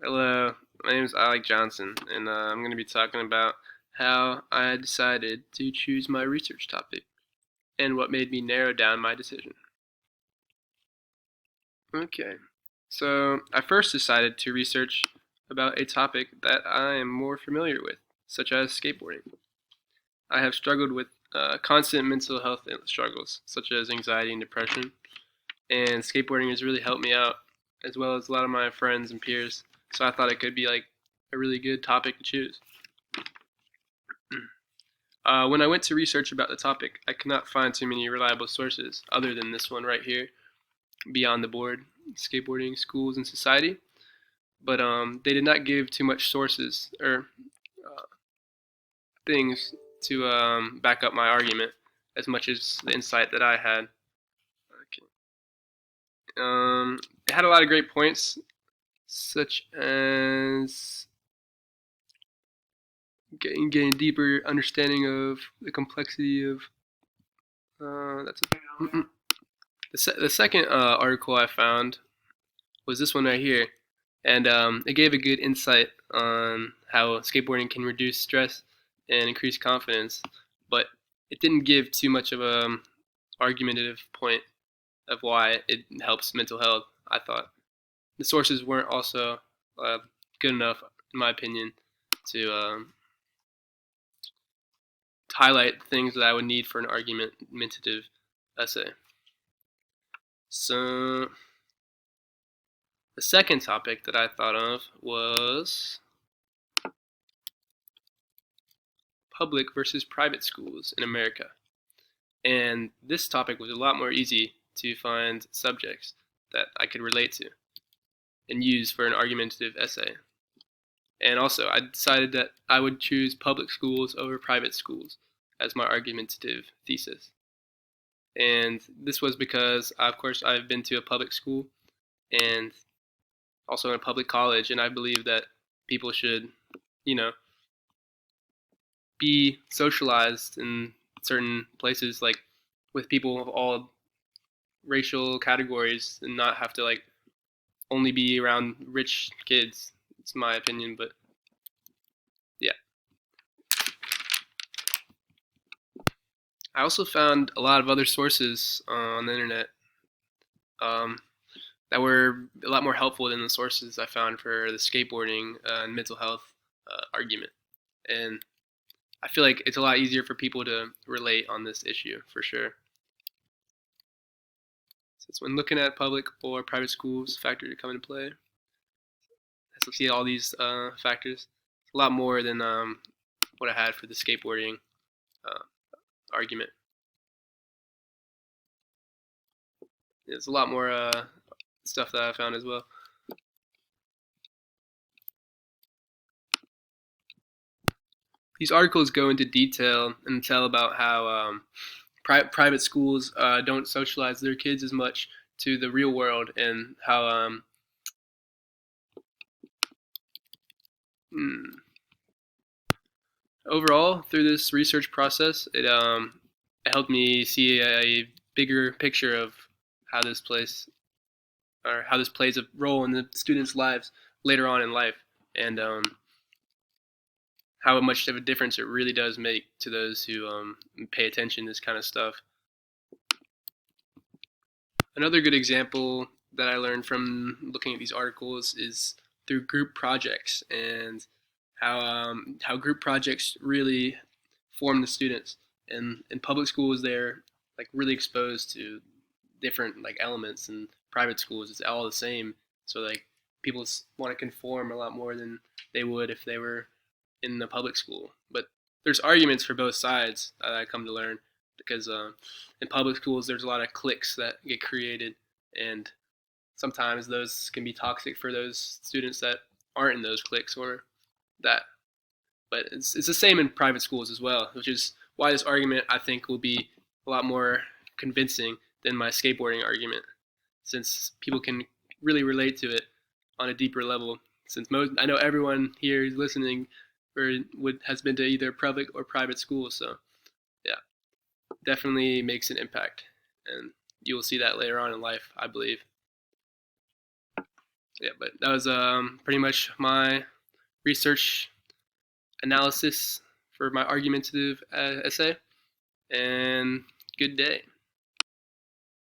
Hello, my name is Alec Johnson, and I'm going to be talking about how I decided to choose my research topic and what made me narrow down my decision. Okay, so I first decided to research about a topic that I am more familiar with, such as skateboarding. I have struggled with constant mental health struggles, such as anxiety and depression, and skateboarding has really helped me out, as well as a lot of my friends and peers. So I thought it could be like a really good topic to choose. When I went to research about the topic, I could not find too many reliable sources other than this one right here, Beyond the Board, Skateboarding, Schools, and Society. But they did not give too much sources or uh, things to back up my argument as much as the insight that I had. Okay. It had a lot of great points, such as getting a deeper understanding of the complexity of that's a, the second article I found was this one right here, and it gave a good insight on how skateboarding can reduce stress and increase confidence, but it didn't give too much of a argumentative point of why it helps mental health. I thought the sources weren't also uh, good enough, in my opinion, to highlight things that I would need for an argumentative essay. So the second topic that I thought of was public versus private schools in America. And this topic was a lot more easy to find subjects that I could relate to and use for an argumentative essay. And also, I decided that I would choose public schools over private schools as my argumentative thesis. And this was because, of course, I've been to a public school and also in a public college, and I believe that people should, you know, be socialized in certain places, like with people of all racial categories, and not have to like only be around rich kids. It's my opinion, but yeah. I also found a lot of other sources on the internet um, that were a lot more helpful than the sources I found for the skateboarding and mental health argument. And I feel like it's a lot easier for people to relate on this issue for sure. Since when looking at public or private schools, factor to come into play. As we see all these factors, a lot more than what I had for the skateboarding uh, argument. There's a lot more stuff that I found as well. These articles go into detail and tell about how private schools don't socialize their kids as much to the real world, and how mm, overall through this research process, it helped me see a bigger picture of how this place or how this plays a role in the students' lives later on in life, and how much of a difference it really does make to those who pay attention to this kind of stuff. Another good example that I learned from looking at these articles is through group projects and how group projects really form the students. And in public schools, they're like really exposed to different like elements, and private schools it's all the same. So like people want to conform a lot more than they would if they were in the public school. But there's arguments for both sides that I come to learn, because in public schools there's a lot of cliques that get created, and sometimes those can be toxic for those students that aren't in those cliques or that. But it's the same in private schools as well, which is why this argument I think will be a lot more convincing than my skateboarding argument, since people can really relate to it on a deeper level. Since most, I know everyone here is listening or has been to either public or private school, so yeah, definitely makes an impact, and you will see that later on in life, I believe. Yeah, but that was pretty much my research analysis for my argumentative essay. And good day.